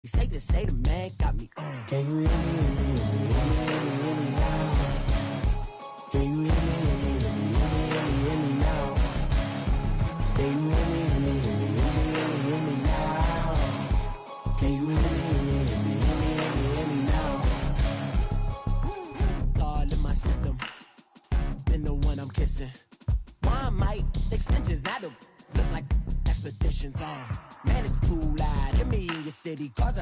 You say the man got me on. Can you hear me, hear me, hear me, hear me now? Can you hear me, hear me, hear me, hear me now? Can you hear me, hear me, hear me, hear me now? Can you hear me, hear me, hear me, hear me now? All in my system, been the one I'm kissing. One mic extensions that'll look like expeditions on. Man, it's too loud. Hit me in your city, cause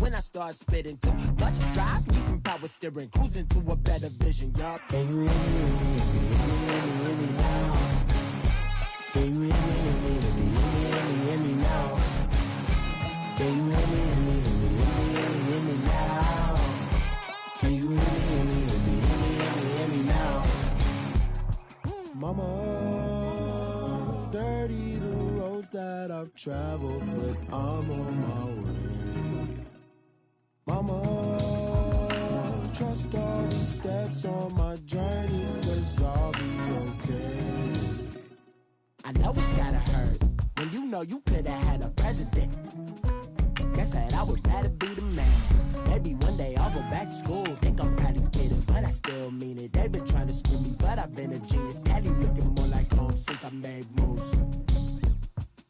when I start spitting too much drive, need some power steering, cruising to a better vision, y'all. Can you hear me, hear me, hear me, hear me now? Can you hear me, hear me, hear me, hear me now? Can you hear me, hear me, hear me, hear me now? Can you hear me, hear me, hear me, hear me now? Mama, dirty the roads that I've traveled, but I'm on my way. Mama, trust all the steps on my journey, 'cause I'll be okay. I know it's gotta hurt when you know you could've had a president. Guess that I would rather be the man. Maybe one day I'll go back to school. Think I'm probably kidding, but I still mean it. They've been trying to screw me, but I've been a genius. Caddy looking more like home since I made moves.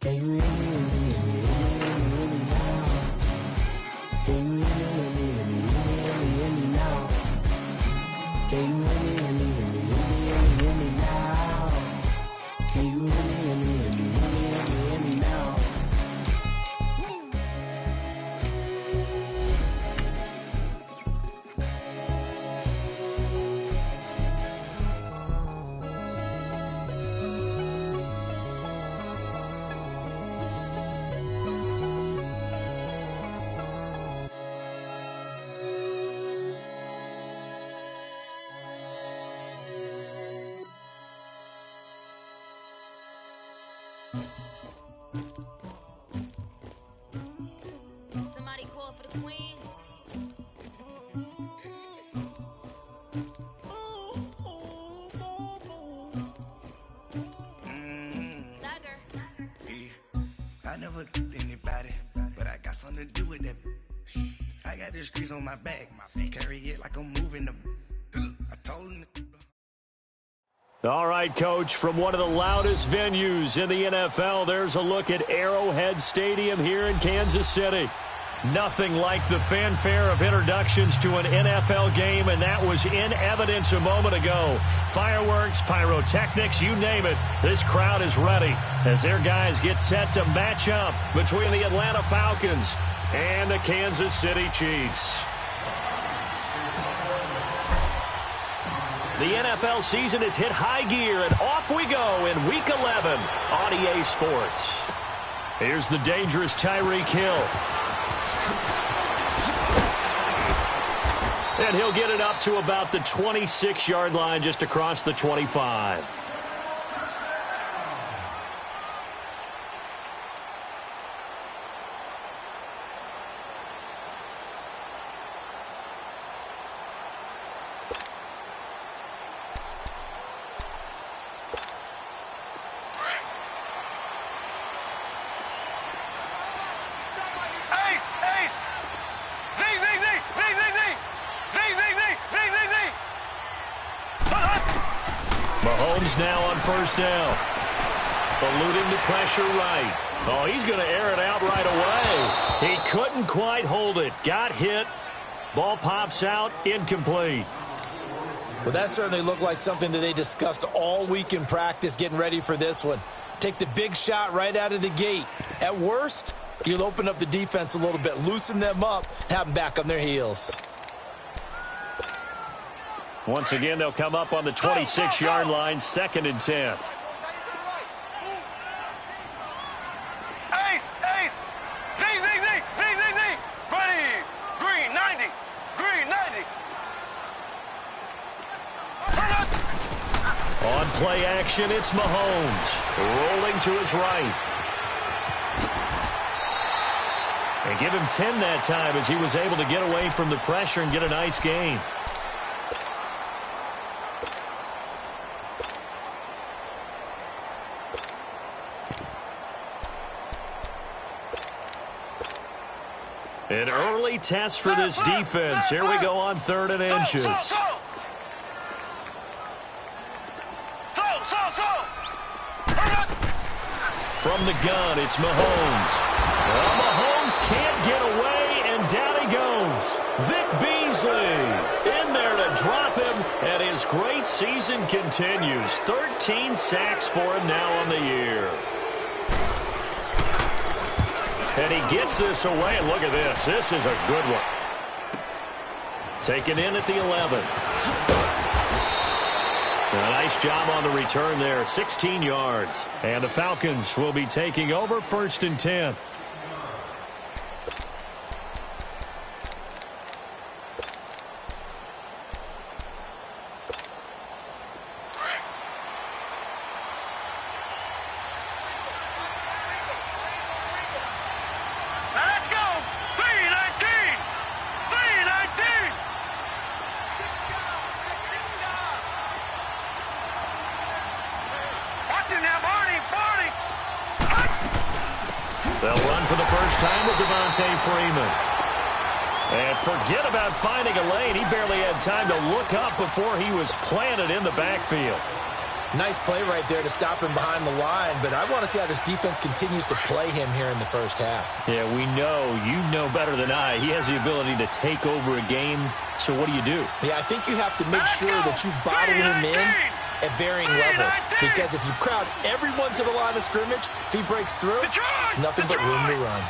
Can you hear me, hear me, hear me, hear me now? Can you hear me, hear me, hear me, hear me now? Can you hear me, hear me, hear me, hear me now? Can you hear me, hear me, hear me, hear me now? Somebody call for the queen. Dagger. Yeah. I never anybody, but I got something to do with that. I got the streets on my back, carry it like I'm moving the. I told him. All right, Coach, from one of the loudest venues in the NFL, there's a look at Arrowhead Stadium here in Kansas City. Nothing like the fanfare of introductions to an NFL game, and that was in evidence a moment ago. Fireworks, pyrotechnics, you name it. This crowd is ready as their guys get set to match up between the Atlanta Falcons and the Kansas City Chiefs. The NFL season has hit high gear, and off we go in Week 11 on EA Sports. Here's the dangerous Tyreek Hill. And he'll get it up to about the 26-yard line, just across the 25. Mahomes now on first down. Eluding the pressure right. Oh, he's going to air it out right away. He couldn't quite hold it. Got hit. Ball pops out. Incomplete. Well, that certainly looked like something that they discussed all week in practice getting ready for this one. Take the big shot right out of the gate. At worst, you'll open up the defense a little bit, loosen them up, have them back on their heels. Once again, they'll come up on the 26-yard line, 2nd and 10. Ace! Z! Ready! Green 90! Green 90! On play action, it's Mahomes. Rolling to his right. And give him 10 that time as he was able to get away from the pressure and get a nice gain. An early test for this defense. Here we go on 3rd and inches. From the gun, it's Mahomes. Well, Mahomes can't get away, and down he goes. Vic Beasley in there to drop him, and his great season continues. 13 sacks for him now on the year. And he gets this away, and look at this. This is a good one. Taken in at the 11. A nice job on the return there, 16 yards. And the Falcons will be taking over 1st and 10. They'll run for the first time with Freeman. And forget about finding a lane. He barely had time to look up before he was planted in the backfield. Nice play right there to stop him behind the line, but I want to see how this defense continues to play him here in the first half. Yeah, we know. You know better than I. He has the ability to take over a game, so what do you do? Yeah, I think you have to make sure that you bottle him in at varying levels, because if you crowd everyone to the line of scrimmage, if he breaks through, there's nothing but room to run.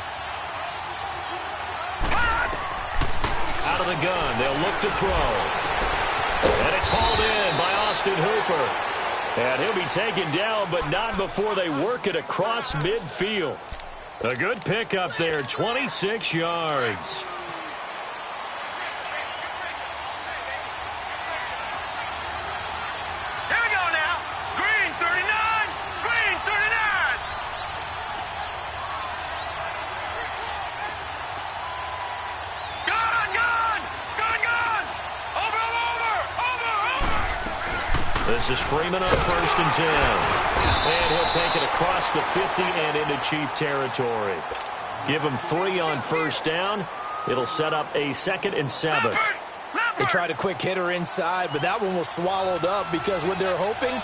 Out of the gun, they'll look to throw. And it's hauled in by Austin Hooper. And he'll be taken down, but not before they work it across midfield. A good pickup there, 26 yards. This is Freeman on 1st and 10. And he'll take it across the 50 and into Chief territory. Give him 3 on 1st down. It'll set up a 2nd and 7. They tried a quick hitter inside, but that one was swallowed up because what they're hoping,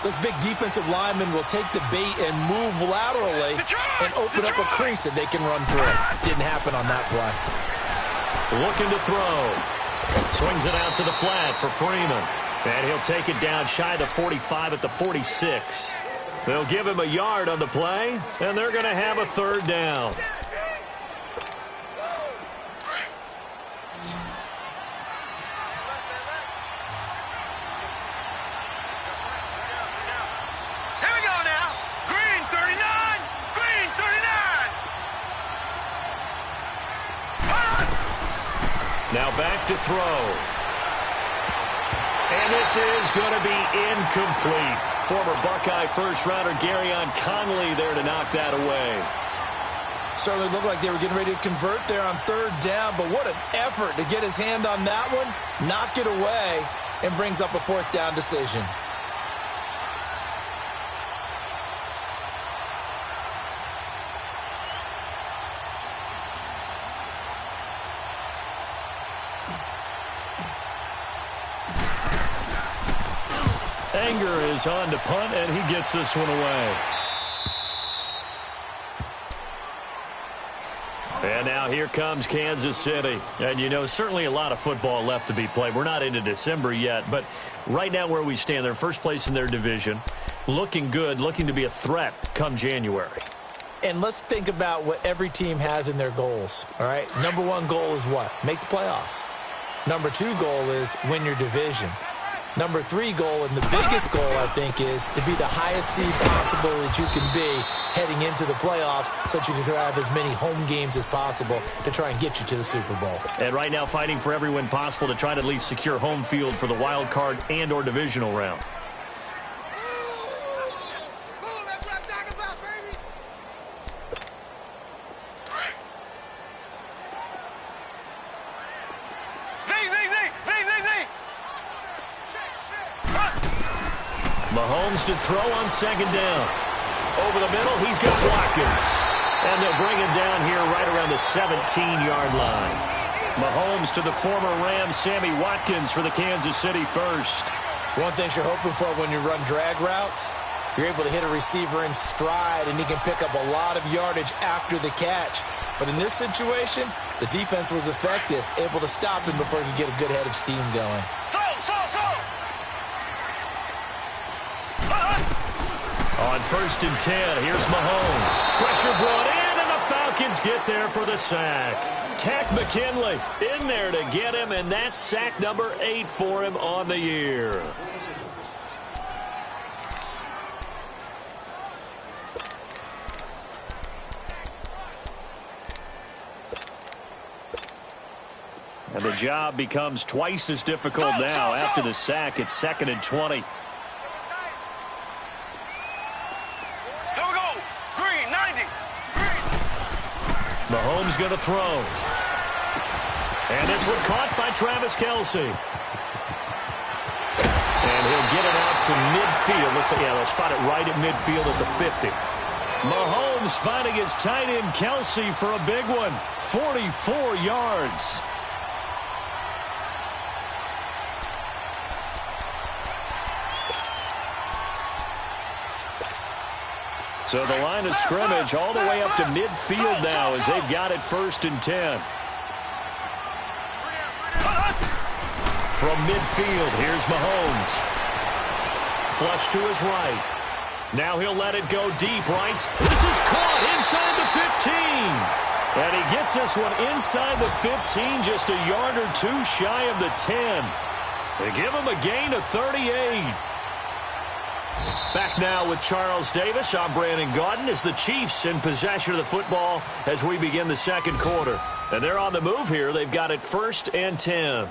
those big defensive linemen will take the bait and move laterally and open up a crease that they can run through. Didn't happen on that play. Looking to throw. Swings it out to the flat for Freeman. And he'll take it down shy of the 45 at the 46. They'll give him a yard on the play, and they're going to have a 3rd down. Here we go now. Green 39. Green 39. Now back to throw. And this is going to be incomplete. Former Buckeye first-rounder Garyon Conley there to knock that away. Certainly looked like they were getting ready to convert there on 3rd down, but what an effort to get his hand on that one, knock it away, and brings up a 4th down decision. Anger is on to punt, and he gets this one away. And now here comes Kansas City. And, you know, certainly a lot of football left to be played. We're not into December yet, but right now where we stand, they're first place in their division. Looking good, looking to be a threat come January. And let's think about what every team has in their goals, all right? Number 1 goal is what? Make the playoffs. Number 2 goal is win your division. Number 3 goal, and the biggest goal, I think, is to be the highest seed possible that you can be heading into the playoffs so that you can have as many home games as possible to try and get you to the Super Bowl. And right now fighting for every win possible to try to at least secure home field for the wild card and or divisional round. Mahomes to throw on 2nd down. Over the middle, he's got Watkins. And they'll bring him down here right around the 17-yard line. Mahomes to the former Rams, Sammy Watkins for the Kansas City first. One thing you're hoping for when you run drag routes, you're able to hit a receiver in stride, and he can pick up a lot of yardage after the catch. But in this situation, the defense was effective, able to stop him before he could get a good head of steam going. On 1st and 10, here's Mahomes. Pressure brought in, and the Falcons get there for the sack. Tack McKinley in there to get him, and that's sack number 8 for him on the year. And the job becomes twice as difficult now. After the sack, it's 2nd and 20. Mahomes going to throw. And this one caught by Travis Kelce. And he'll get it out to midfield. Looks like, they'll spot it right at midfield at the 50. Mahomes finding his tight end Kelce for a big one. 44 yards. So the line of scrimmage all the way up to midfield now as they've got it 1st and 10. From midfield, here's Mahomes. Flush to his right. Now he'll let it go deep, right? This is caught inside the 15. And he gets this one inside the 15, just a yard or two shy of the 10. They give him a gain of 38. Back now with Charles Davis. I'm Brandon Gaudin as the Chiefs in possession of the football as we begin the second quarter. And they're on the move here. They've got it 1st and 10.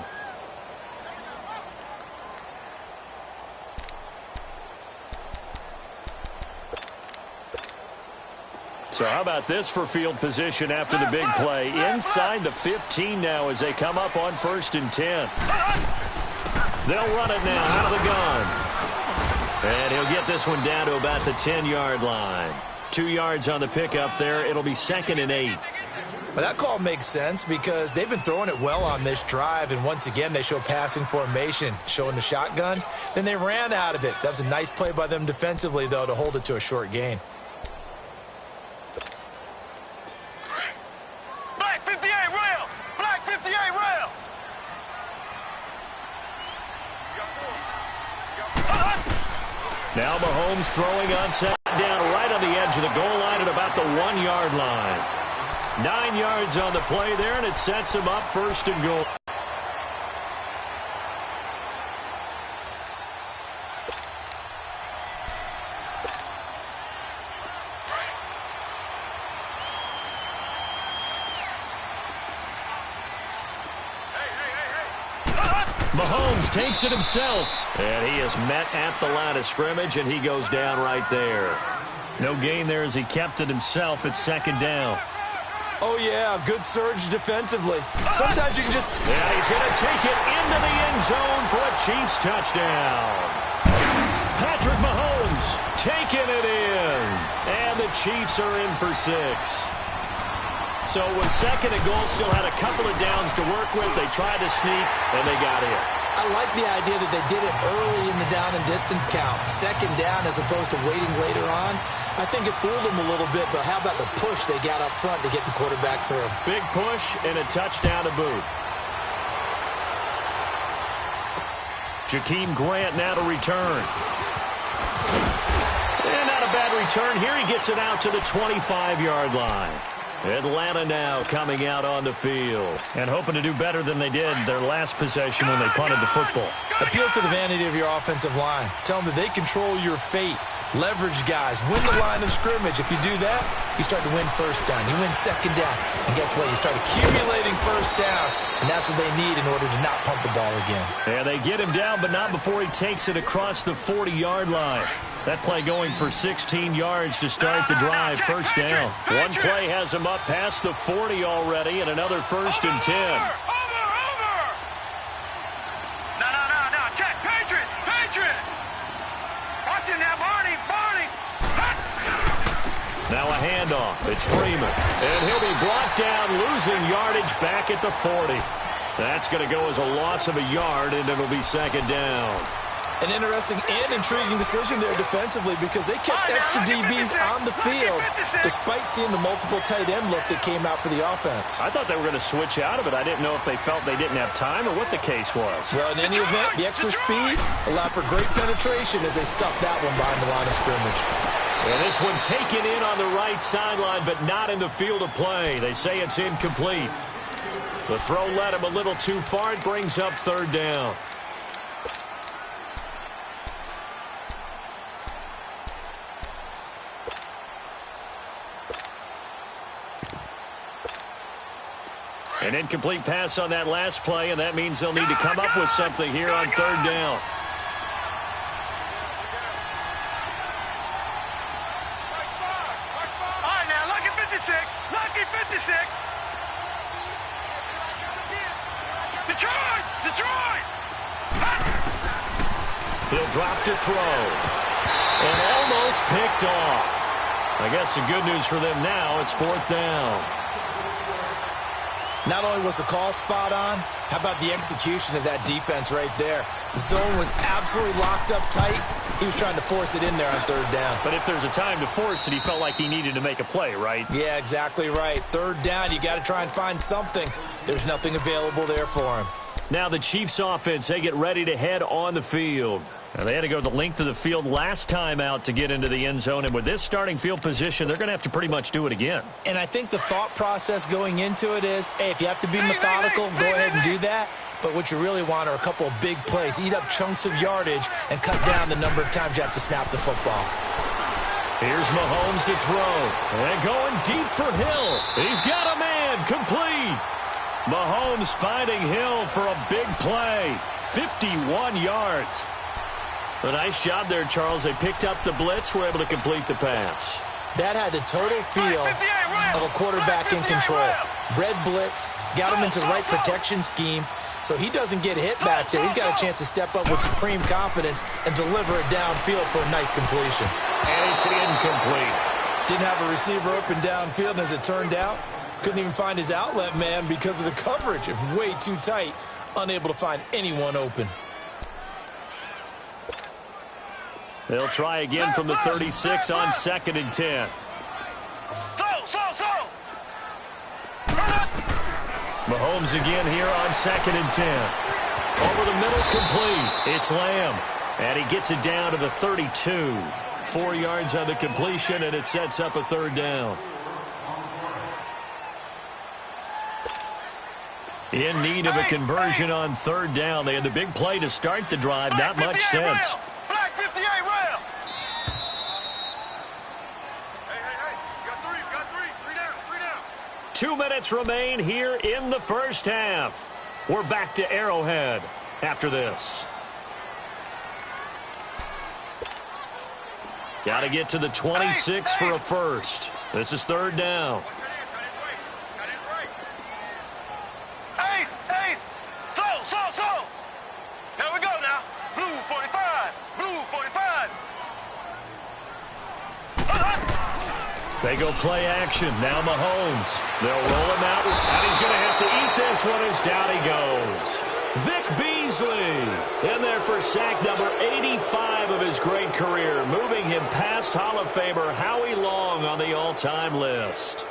So how about this for field position after the big play? Inside the 15 now as they come up on 1st and 10. They'll run it now out of the gun. And he'll get this one down to about the 10-yard line. 2 yards on the pickup there. It'll be 2nd and 8. Well, that call makes sense because they've been throwing it well on this drive, and once again they show passing formation, showing the shotgun. Then they ran out of it. That was a nice play by them defensively, though, to hold it to a short gain. Black 58 rail! Black 58 rail! Now Mahomes throwing on second down right on the edge of the goal line at about the 1-yard line. 9 yards on the play there, and it sets him up 1st and goal. Mahomes takes it himself, and he is met at the line of scrimmage, and he goes down right there. No gain there as he kept it himself at 2nd down. Oh, yeah, good surge defensively. Sometimes you can just... Yeah, he's going to take it into the end zone for a Chiefs touchdown. Patrick Mahomes taking it in, and the Chiefs are in for 6. So with 2nd and goal, still had a couple of downs to work with. They tried to sneak, and they got in. I like the idea that they did it early in the down and distance count. 2nd down as opposed to waiting later on. I think it fooled them a little bit, but how about the push they got up front to get the quarterback through? Big push and a touchdown to boot. Jakeem Grant now to return. And not a bad return here. He gets it out to the 25-yard line. Atlanta now coming out on the field and hoping to do better than they did their last possession when they punted the football. Appeal to the vanity of your offensive line. Tell them that they control your fate. Leverage guys. Win the line of scrimmage. If you do that, you start to win 1st down. You win 2nd down. And guess what? You start accumulating 1st downs. And that's what they need in order to not punt the ball again. Yeah, they get him down, but not before he takes it across the 40-yard line. That play going for 16 yards to start the drive. 1st down. One play has him up past the 40 already, and another 1st and 10. Over! No. Check. Patriot! Watch it now, Barney! Now a handoff. It's Freeman. And he'll be brought down, losing yardage back at the 40. That's going to go as a loss of a yard, and it'll be second down. An interesting and intriguing decision there defensively because they kept extra DBs on the field despite seeing the multiple tight end look that came out for the offense. I thought they were going to switch out of it. I didn't know if they felt they didn't have time or what the case was. Well, in any event, the extra speed allowed for great penetration as they stuffed that one behind the line of scrimmage. And this one taken in on the right sideline, but not in the field of play. They say it's incomplete. The throw led him a little too far. It brings up third down. An incomplete pass on that last play, and that means they'll need to come up with something here on third down. All right, now, lucky 56. Lucky 56. Detroit! Detroit! He'll drop to throw. And almost picked off. I guess the good news for them now, it's fourth down. Not only was the call spot on, how about the execution of that defense right there? The zone was absolutely locked up tight. He was trying to force it in there on third down. But if there's a time to force it, he felt like he needed to make a play, right? Yeah, exactly right. Third down, you got to try and find something. There's nothing available there for him. Now the Chiefs offense, they get ready to head on the field. Now they had to go the length of the field last time out to get into the end zone, and with this starting field position, they're going to have to pretty much do it again. And I think the thought process going into it is, hey, if you have to be methodical, go ahead and do that. But what you really want are a couple of big plays. Eat up chunks of yardage and cut down the number of times you have to snap the football. Here's Mahomes to throw. And going deep for Hill. He's got a man. Complete. Mahomes finding Hill for a big play. 51 yards. A nice job there, Charles. They picked up the blitz, were able to complete the pass. That had the total feel of a quarterback in control. Red blitz, got him into the right protection scheme, so he doesn't get hit back there. He's got a chance to step up with supreme confidence and deliver it downfield for a nice completion. And it's incomplete. Didn't have a receiver open downfield, and as it turned out, couldn't even find his outlet man because of the coverage. It was way too tight, unable to find anyone open. They'll try again from the 36 on 2nd and 10. Mahomes again here on 2nd and 10. Over the middle, complete. It's Lamb. And he gets it down to the 32. 4 yards on the completion, and it sets up a third down. In need of a conversion on third down. They had the big play to start the drive. Not much sense. 2 minutes remain here in the first half. We're back to Arrowhead after this. Got to get to the 26 for a first. This is third down. Here we go now. Blue 45. Blue 45. They go play action. Now Mahomes. They'll roll him out, and he's going to have to eat this one as down he goes. Vic Beasley in there for sack number 85 of his great career, moving him past Hall of Famer Howie Long on the all-time list.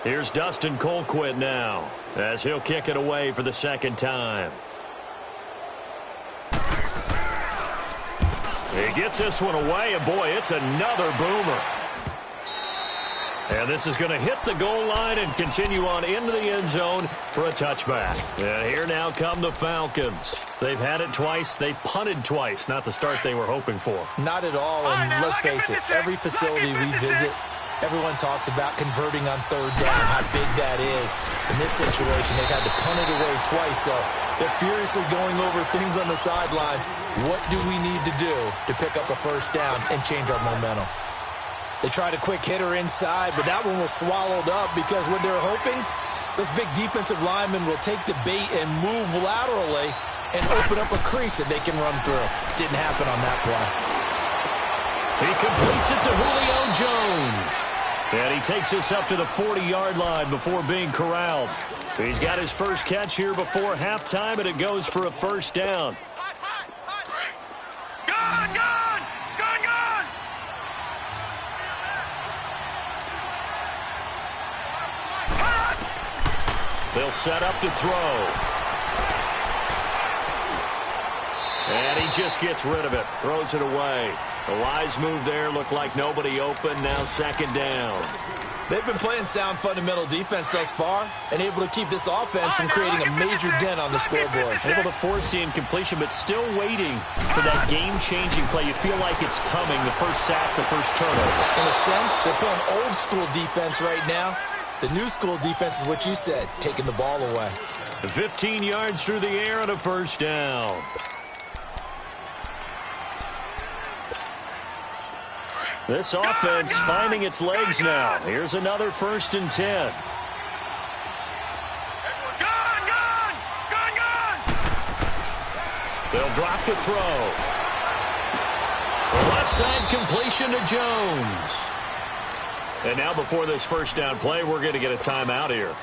Here's Dustin Colquitt now as he'll kick it away for the second time. He gets this one away, and boy, it's another boomer. And this is going to hit the goal line and continue on into the end zone for a touchback. And here now come the Falcons. They've had it twice. They've punted twice. Not the start they were hoping for. Not at all, and let's face it, every facility we visit, everyone talks about converting on third down, how big that is. In this situation, they've had to punt it away twice, so they're furiously going over things on the sidelines. What do we need to do to pick up a first down and change our momentum? They tried a quick hitter inside, but that one was swallowed up because what they're hoping, those big defensive linemen will take the bait and move laterally and open up a crease that they can run through. Didn't happen on that play. He completes it to Julio Jones. And he takes this up to the 40-yard line before being corralled. He's got his first catch here before halftime, and it goes for a first down. Gone! Gone! Gone! Gone! They'll set up to throw. And he just gets rid of it, throws it away. A wise move there, looked like nobody open, now second down. They've been playing sound fundamental defense thus far and able to keep this offense from creating a major dent on the scoreboard. Able to force the incompletion, but still waiting for that game-changing play. You feel like it's coming, the first sack, the first turnover. In a sense, they're playing old-school defense right now. The new-school defense is what you said, taking the ball away. 15 yards through the air and a first down. This offense finding its legs now. Here's another 1st and 10. Gone! Gone! Gone! Gone! They'll drop to throw. The left side completion to Jones. And now before this first down play, we're going to get a timeout here,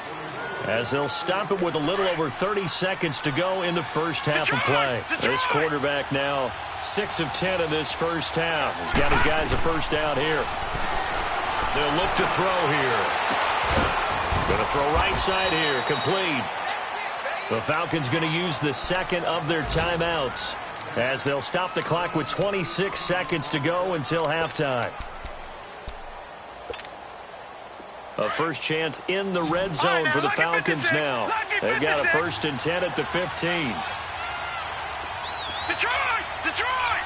as they'll stop it with a little over 30 seconds to go in the first half of play. This quarterback now 6 of 10 in this first half. He's got his guys a first down here. They'll look to throw here. Going to throw right side here, complete. The Falcons going to use the second of their timeouts, as they'll stop the clock with 26 seconds to go until halftime. A first chance in the red zone for the Falcons now. They've got a 1st and 10 at the 15. Detroit! Detroit!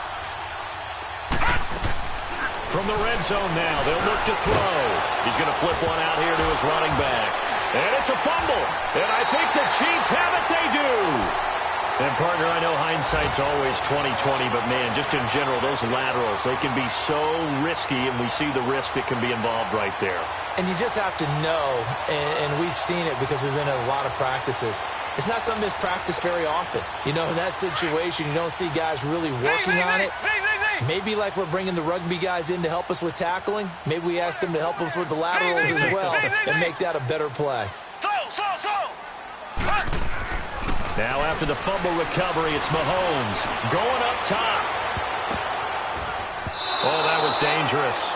From the red zone now, they'll look to throw. He's going to flip one out here to his running back. And it's a fumble. And I think the Chiefs have it. They do. And, partner, I know hindsight's always 20/20, but, man, just in general, those laterals, they can be so risky, and we see the risk that can be involved right there. And you just have to know, and we've seen it because we've been at a lot of practices, it's not something that's practiced very often. You know, in that situation, you don't see guys really working on it. Maybe like we're bringing the rugby guys in to help us with tackling, maybe we ask them to help us with the laterals as well and make that a better play. Now after the fumble recovery, it's Mahomes going up top. Oh, that was dangerous.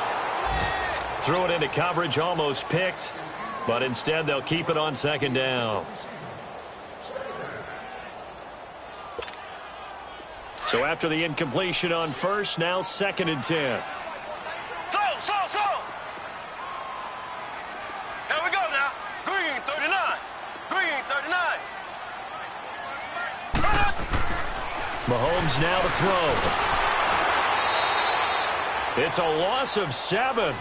Threw it into coverage, almost picked, but instead they'll keep it on second down. So after the incompletion on first, now 2nd and 10. Here we go now. Green 39. Green 39. Mahomes now to throw. It's a loss of 7.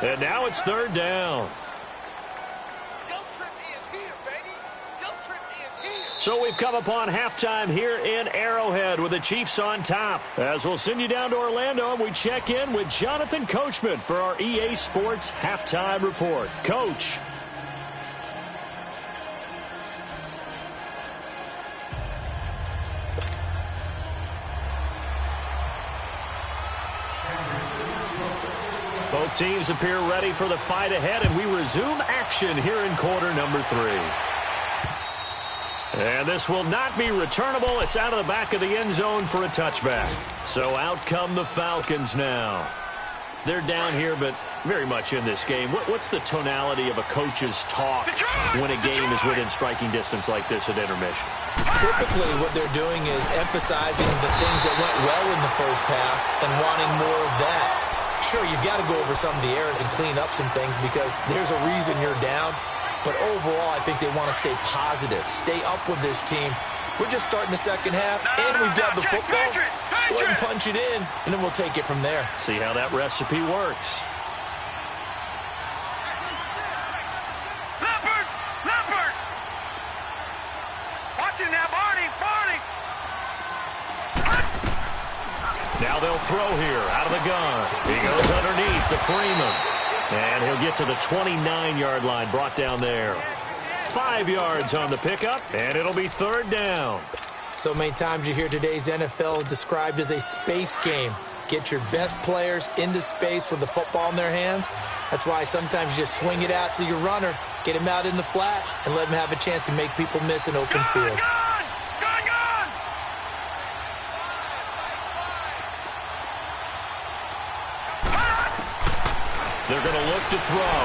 And now it's 3rd down. So we've come upon halftime here in Arrowhead with the Chiefs on top. As we'll send you down to Orlando, and we check in with Jonathan Coachman for our EA Sports Halftime Report. Coach. Both teams appear ready for the fight ahead, and we resume action here in quarter number 3. And this will not be returnable. It's out of the back of the end zone for a touchback. So out come the Falcons now. They're down here, but very much in this game. What's the tonality of a coach's talk when a game is within striking distance like this at intermission? Typically, what they're doing is emphasizing the things that went well in the first half and wanting more of that. Sure, you've got to go over some of the errors and clean up some things because there's a reason you're down. But overall, I think they want to stay positive, stay up with this team. We're just starting the second half, and we've got the football. Let's go ahead and punch it in, and then we'll take it from there. See how that recipe works. Leopard! Leopard! Watch it now, Barney! Barney! Now they'll throw here out of the gun. He goes underneath to Freeman. And he'll get to the 29-yard line, brought down there. 5 yards on the pickup, and it'll be 3rd down. So many times you hear today's NFL described as a space game. Get your best players into space with the football in their hands. That's why sometimes you just swing it out to your runner, get him out in the flat, and let him have a chance to make people miss an open field. They're going to look to throw.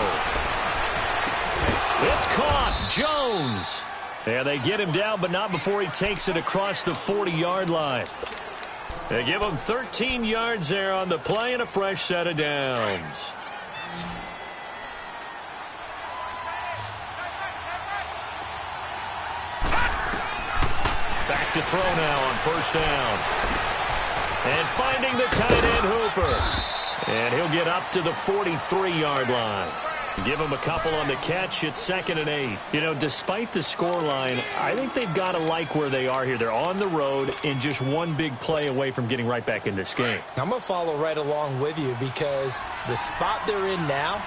It's caught. Jones. And they get him down, but not before he takes it across the 40-yard line. They give him 13 yards there on the play and a fresh set of downs. Back to throw now on first down. And finding the tight end Hooper. And he'll get up to the 43-yard line. Give him a couple on the catch. It's 2nd and 8. You know, despite the scoreline, I think they've got to like where they are here. They're on the road and just one big play away from getting right back in this game. I'm going to follow right along with you because the spot they're in now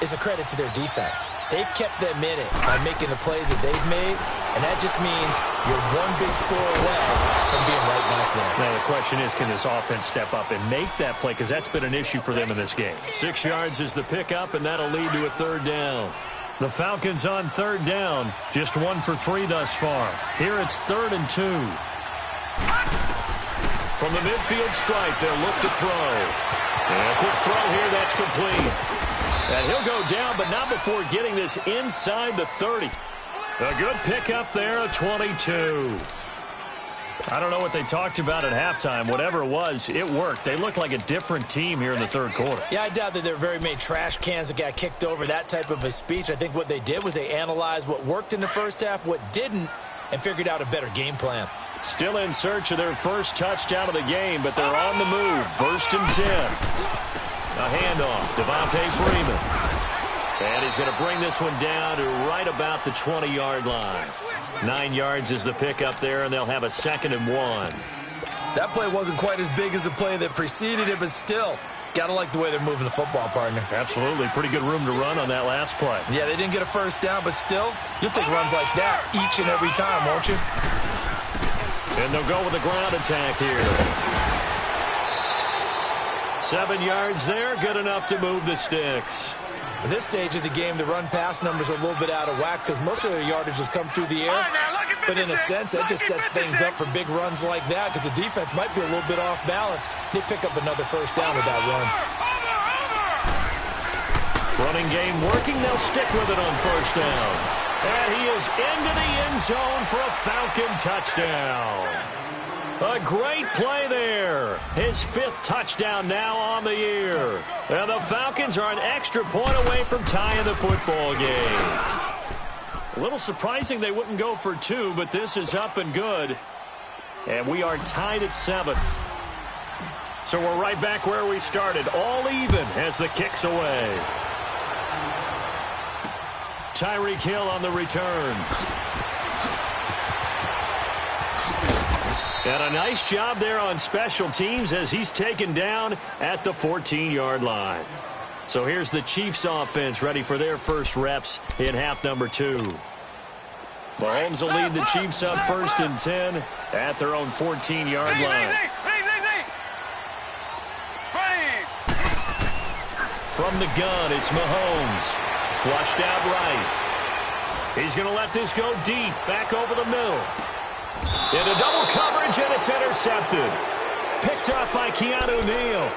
is a credit to their defense. They've kept them in it by making the plays that they've made, and that just means you're one big score away from being right back there. Now the question is, can this offense step up and make that play? Because that's been an issue for them in this game. 6 yards is the pickup, and that'll lead to a 3rd down. The Falcons on 3rd down, just 1 for 3 thus far. Here it's 3rd and 2. From the midfield stripe, they'll look to throw. And a quick throw here, that's complete. And he'll go down, but not before getting this inside the 30. A good pickup there, a 22. I don't know what they talked about at halftime. Whatever it was, it worked. They looked like a different team here in the 3rd quarter. Yeah, I doubt that there were very many trash cans that got kicked over, that type of a speech. I think what they did was they analyzed what worked in the first half, what didn't, and figured out a better game plan. Still in search of their first touchdown of the game, but they're on the move. 1st and 10. A handoff, Devontae Freeman. And he's going to bring this one down to right about the 20-yard line. 9 yards is the pickup there, and they'll have a 2nd and 1. That play wasn't quite as big as the play that preceded it, but still, got to like the way they're moving the football, partner. Absolutely. Pretty good room to run on that last play. Yeah, they didn't get a first down, but still, you'll take runs like that each and every time, won't you? And they'll go with the ground attack here. 7 yards there, good enough to move the sticks. At this stage of the game, the run-pass numbers are a little bit out of whack because most of their yardage has come through the air. But in a sense, that just sets things up for big runs like that because the defense might be a little bit off balance. They pick up another first down with that run. Running game working, they'll stick with it on first down. And he is into the end zone for a Falcon touchdown. A great play there. His 5th touchdown now on the year. And the Falcons are an extra point away from tying the football game. A little surprising they wouldn't go for 2, but this is up and good. And we are tied at 7. So we're right back where we started. All even as the kick's away. Tyreek Hill on the return. And a nice job there on special teams as he's taken down at the 14-yard line. So here's the Chiefs offense ready for their first reps in half number 2. Mahomes will lead the Chiefs up 1st and 10 at their own 14-yard line. From the gun, it's Mahomes. Flushed out right. He's going to let this go deep, back over the middle. Into double coverage, and it's intercepted. Picked up by Keanu Neal.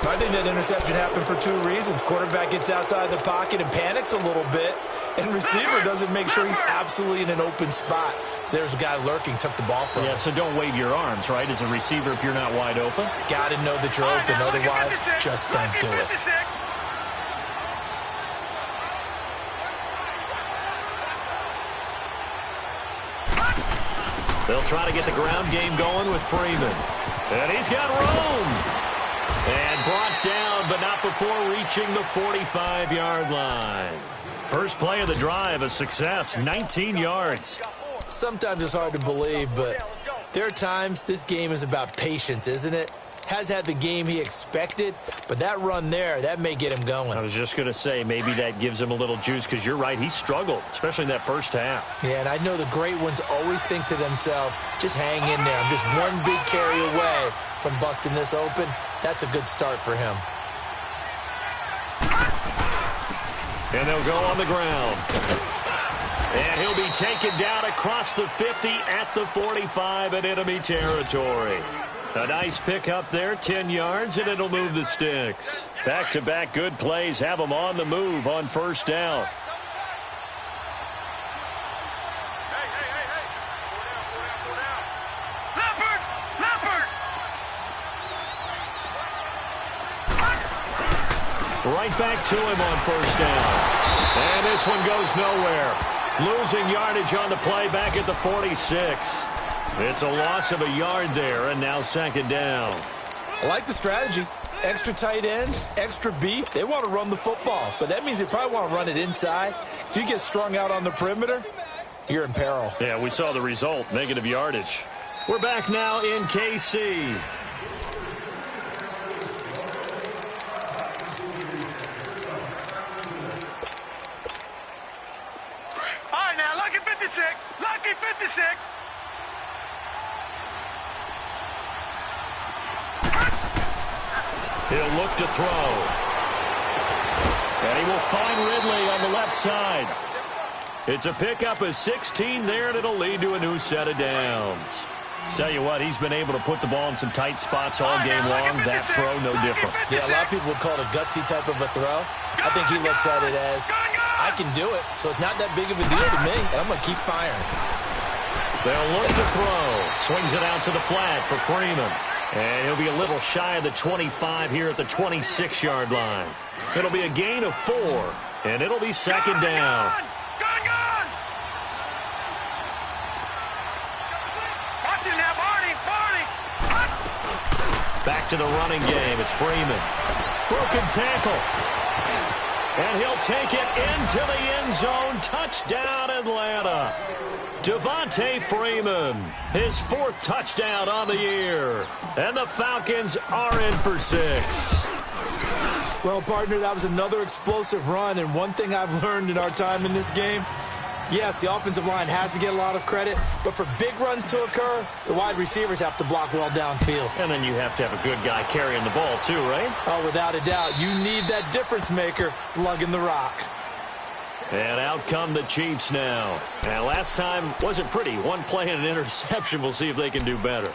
I think that interception happened for 2 reasons. Quarterback gets outside the pocket and panics a little bit, and receiver doesn't make sure he's absolutely in an open spot. So there's a guy lurking, took the ball from him. Yeah, so don't wave your arms, right, as a receiver if you're not wide open. Got to know that you're open, otherwise just don't do it. They'll try to get the ground game going with Freeman. And he's got room. And brought down, but not before reaching the 45-yard line. First play of the drive, a success, 19 yards. Sometimes it's hard to believe, but there are times this game is about patience, isn't it? has had the game he expected, but that run there, that may get him going. I was just going to say, maybe that gives him a little juice, because you're right, he struggled, especially in that first half. Yeah, and I know the great ones always think to themselves, just hang in there. I'm just one big carry away from busting this open. That's a good start for him. And they'll go on the ground. And he'll be taken down across the 50 at the 45 in enemy territory. A nice pickup there, 10 yards, and it'll move the sticks. Back-to-back good plays have them on the move on first down. Right back to him on first down. And this one goes nowhere. Losing yardage on the play back at the 46. It's a loss of a yard there, and now second down. I like the strategy. Extra tight ends, extra beef. They want to run the football, but that means they probably want to run it inside. If you get strung out on the perimeter, you're in peril. Yeah, we saw the result, negative yardage. We're back now in KC. All right, now, lucky 56. Lucky 56. He'll look to throw. And he will find Ridley on the left side. It's a pickup of 16 there, and it'll lead to a new set of downs. Tell you what, he's been able to put the ball in some tight spots all game long. That throw, no different. Yeah, a lot of people would call it a gutsy type of a throw. I think he looks at it as, I can do it, so it's not that big of a deal to me, and I'm going to keep firing. They'll look to throw. Swings it out to the flat for Freeman. And he'll be a little shy of the 25 here at the 26-yard line. It'll be a gain of 4, and it'll be second down. Watch it now, Barney. Back to the running game. It's Freeman. Broken tackle. And he'll take it into the end zone. Touchdown, Atlanta. Devontae Freeman, his 4th touchdown on the year. And the Falcons are in for 6. Well, partner, that was another explosive run, and one thing I've learned in our time in this game, yes, the offensive line has to get a lot of credit, but for big runs to occur, the wide receivers have to block well downfield. And then you have to have a good guy carrying the ball too, right? Oh, without a doubt. You need that difference maker lugging the rock. And out come the Chiefs now. And last time wasn't pretty. One play and an interception. We'll see if they can do better.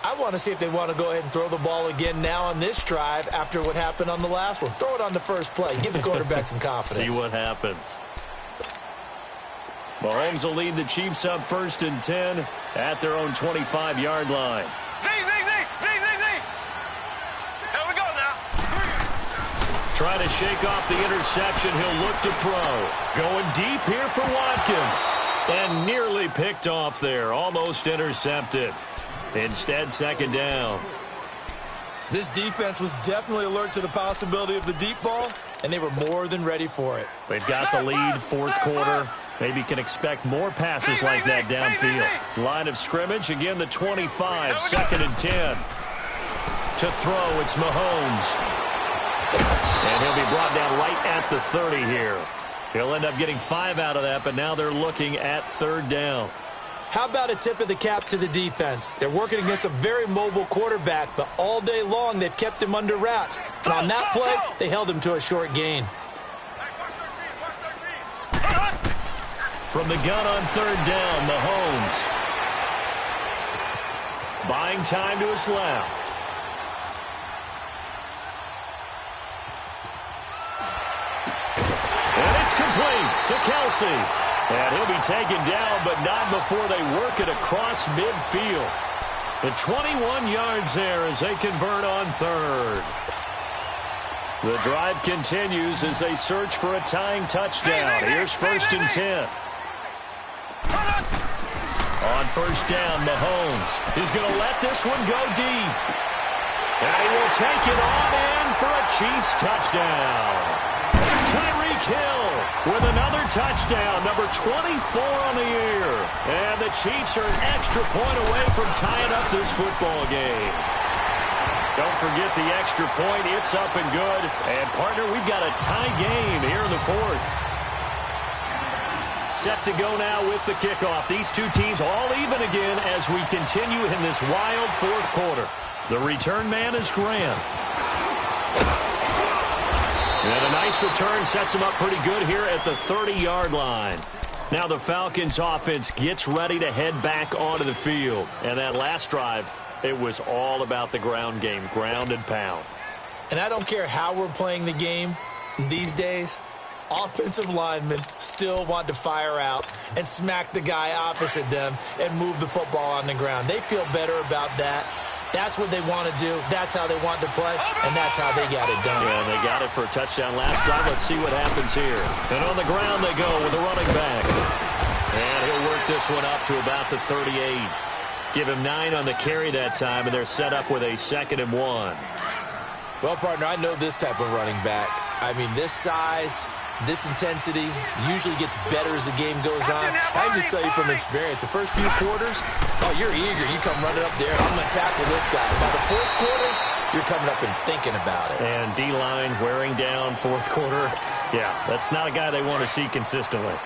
I want to see if they want to go ahead and throw the ball again now on this drive after what happened on the last one. Throw it on the first play. Give the quarterback some confidence. See what happens. Mahomes will lead the Chiefs up 1st and 10 at their own 25-yard line. Here we go now. Trying to shake off the interception. He'll look to throw. Going deep here for Watkins. And nearly picked off there. Almost intercepted. Instead, second down. This defense was definitely alert to the possibility of the deep ball, and they were more than ready for it. They've got the lead, 4th quarter. Maybe can expect more passes like that downfield. Line of scrimmage, again the 25, 2nd and 10. To throw, it's Mahomes. And he'll be brought down right at the 30 here. He'll end up getting 5 out of that, but now they're looking at 3rd down. How about a tip of the cap to the defense? They're working against a very mobile quarterback, but all day long they've kept him under wraps. And on that play, they held him to a short gain. From the gun on 3rd down, Mahomes. Buying time to his left. And it's complete to Kelsey. And he'll be taken down, but not before they work it across midfield. The 21 yards there as they convert on 3rd. The drive continues as they search for a tying touchdown. Here's 1st and 10. On 1st down, Mahomes is going to let this one go deep. And he will take it on in for a Chiefs touchdown. Tyreek Hill with another touchdown, number 24 on the year. And the Chiefs are an extra point away from tying up this football game. Don't forget the extra point. It's up and good. And, partner, we've got a tie game here in the fourth. Set to go now with the kickoff. These two teams all even again as we continue in this wild fourth quarter. The return man is Graham. And a nice return sets him up pretty good here at the 30-yard line. Now the Falcons offense gets ready to head back onto the field. And that last drive, it was all about the ground game, ground and pound. And I don't care how we're playing the game these days, offensive linemen still want to fire out and smack the guy opposite them and move the football on the ground. They feel better about that. That's what they want to do. That's how they want to play, and that's how they got it done. Yeah, and they got it for a touchdown last drive. Let's see what happens here. And on the ground they go with a running back. And he'll work this one up to about the 38. Give him 9 on the carry that time, and they're set up with a 2nd and 1. Well, partner, I know this type of running back. I mean, this size, this intensity usually gets better as the game goes on. I can just tell you from experience, the first few quarters, oh, you're eager. You come running up there, I'm going to tackle this guy. By the fourth quarter, you're coming up and thinking about it. And D-line wearing down fourth quarter. Yeah, that's not a guy they want to see consistently.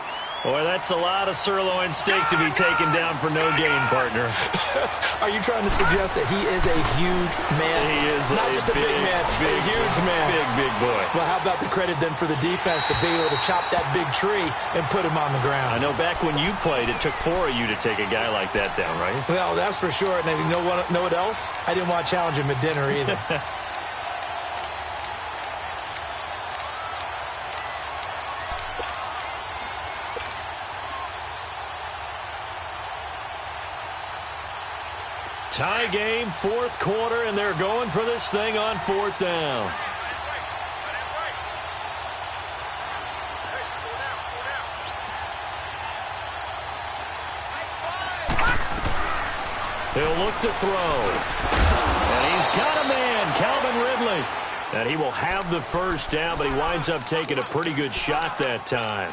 Boy, that's a lot of sirloin steak to be taken down for no gain, partner. Are you trying to suggest that he is a huge man? He is not just a big man, a huge man. Big boy. Well, how about the credit then for the defense to be able to chop that big tree and put him on the ground? I know back when you played, it took 4 of you to take a guy like that down, right? Well, that's for sure. And you know what else? I didn't want to challenge him at dinner either. Tie game, fourth quarter, and they're going for this thing on 4th down. He'll look to throw. And he's got a man, Calvin Ridley. And he will have the first down, but he winds up taking a pretty good shot that time.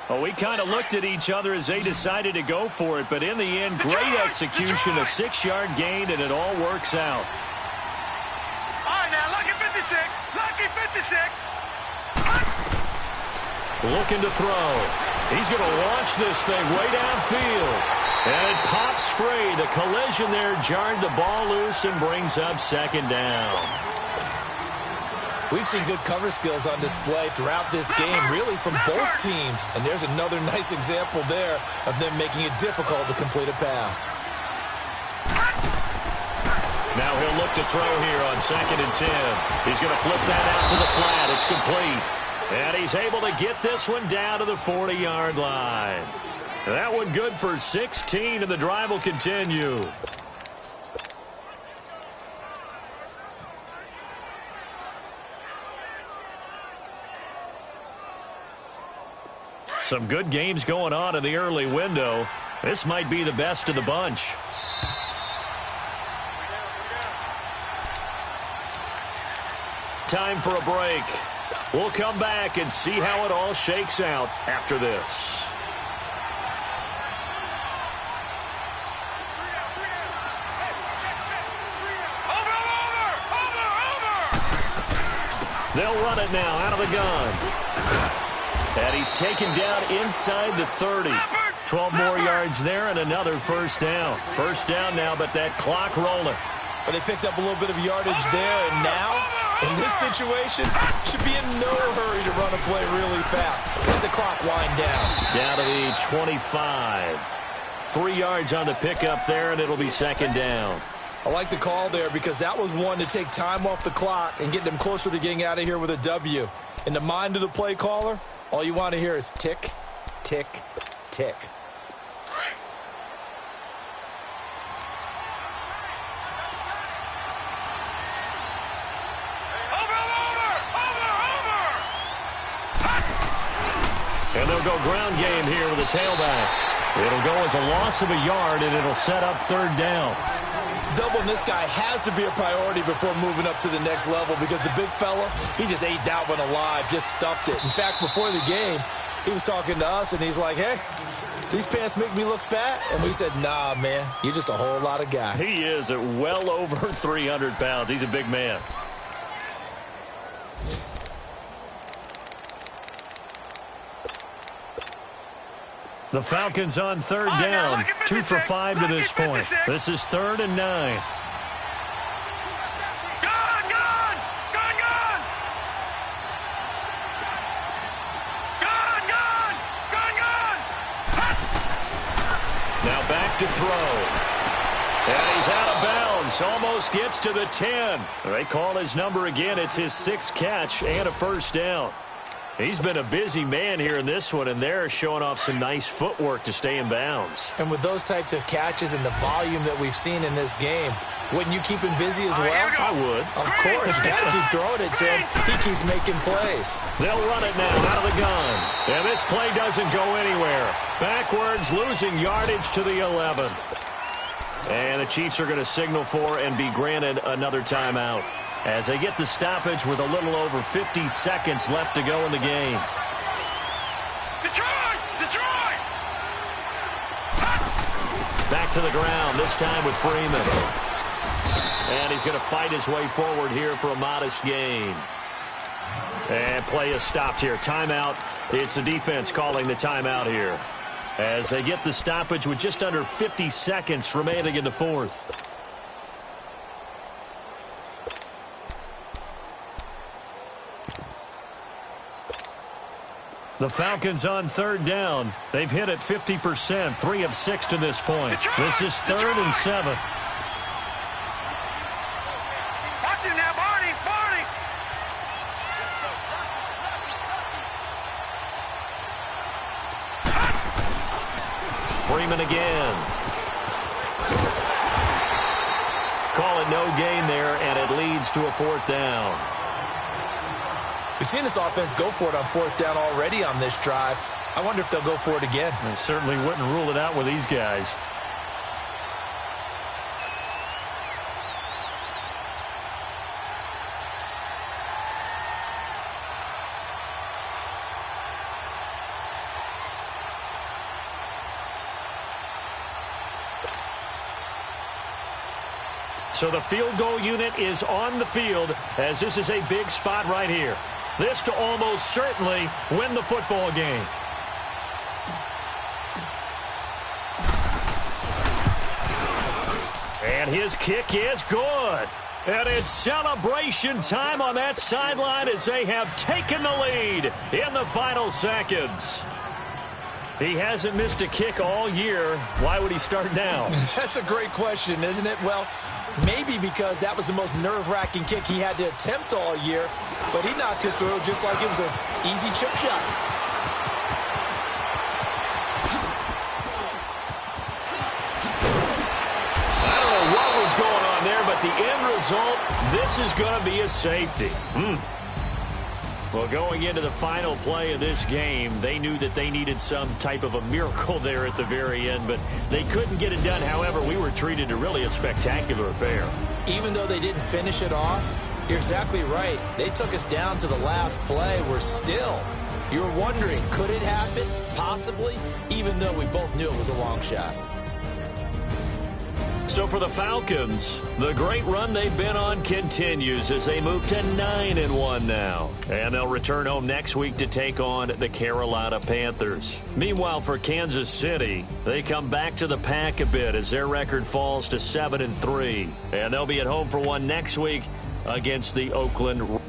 Well, we kind of looked at each other as they decided to go for it, but in the end, great execution, a 6-yard gain, and it all works out. All right, now, lucky 56. Lucky 56. Looking to throw. He's going to launch this thing way downfield. And it pops free. The collision there jarred the ball loose and brings up 2nd down. We've seen good cover skills on display throughout this game, really from both teams. And there's another nice example there of them making it difficult to complete a pass. Now he'll look to throw here on 2nd and 10. He's going to flip that out to the flat. It's complete. And he's able to get this one down to the 40-yard line. That one good for 16, and the drive will continue. Some good games going on in the early window. This might be the best of the bunch. Time for a break. We'll come back and see how it all shakes out after this. They'll run it now out of the gun. And he's taken down inside the 30. 12 more yards there and another first down. First down now, but that clock rolling. But they picked up a little bit of yardage there, and now, in this situation, should be in no hurry to run a play really fast. Let the clock wind down. Down to the 25. 3 yards on the pickup there, and it'll be 2nd down. I like the call there because that was one to take time off the clock and get them closer to getting out of here with a W. In the mind of the play caller, all you want to hear is tick, tick, tick. And they'll go ground game here with a tailback. It'll go as a loss of a yard, and it'll set up 3rd down. Doubling this guy has to be a priority before moving up to the next level because the big fella, he just ate that one alive, just stuffed it. In fact, before the game, he was talking to us, and he's like, hey, these pants make me look fat. And we said, nah, man, you're just a whole lot of guy. He is at well over 300 pounds. He's a big man. The Falcons on third down. 2 for 5 to this point. This is 3rd and 9. Now back to throw. And he's out of bounds. Almost gets to the 10. They call his number again. It's his 6th catch and a first down. He's been a busy man here in this one, and they're showing off some nice footwork to stay in bounds. And with those types of catches and the volume that we've seen in this game, wouldn't you keep him busy as well? I would. Of course. You got to keep throwing it to him. He keeps making plays. They'll run it now out of the gun. And this play doesn't go anywhere. Backwards, losing yardage to the 11. And the Chiefs are going to signal for and be granted another timeout as they get the stoppage with a little over 50 seconds left to go in the game. Detroit! Detroit! Back to the ground, this time with Freeman. And he's going to fight his way forward here for a modest gain. And play is stopped here. Timeout. It's the defense calling the timeout here as they get the stoppage with just under 50 seconds remaining in the 4th. The Falcons on third down. They've hit it 50%, 3 of 6 to this point. This is 3rd and 7. Watch him now, Barney! Barney! Freeman again. Call it no gain there, and it leads to a 4th down. We've seen this offense go for it on 4th down already on this drive. I wonder if they'll go for it again. I certainly wouldn't rule it out with these guys. So the field goal unit is on the field as this is a big spot right here. This to almost certainly win the football game. And his kick is good. And it's celebration time on that sideline as they have taken the lead in the final seconds. He hasn't missed a kick all year. Why would he start now? That's a great question, isn't it? Well, maybe because that was the most nerve-wracking kick he had to attempt all year, but he knocked it through just like it was an easy chip shot. I don't know what was going on there, but the end result, this is going to be a safety. Well, going into the final play of this game, they knew that they needed some type of a miracle there at the very end, but they couldn't get it done. However, we were treated to really a spectacular affair. Even though they didn't finish it off, you're exactly right. They took us down to the last play. We're still, you're wondering, could it happen? Possibly, even though we both knew it was a long shot. So for the Falcons, the great run they've been on continues as they move to 9-1 now. And they'll return home next week to take on the Carolina Panthers. Meanwhile, for Kansas City, they come back to the pack a bit as their record falls to 7-3. And they'll be at home for one next week against the Oakland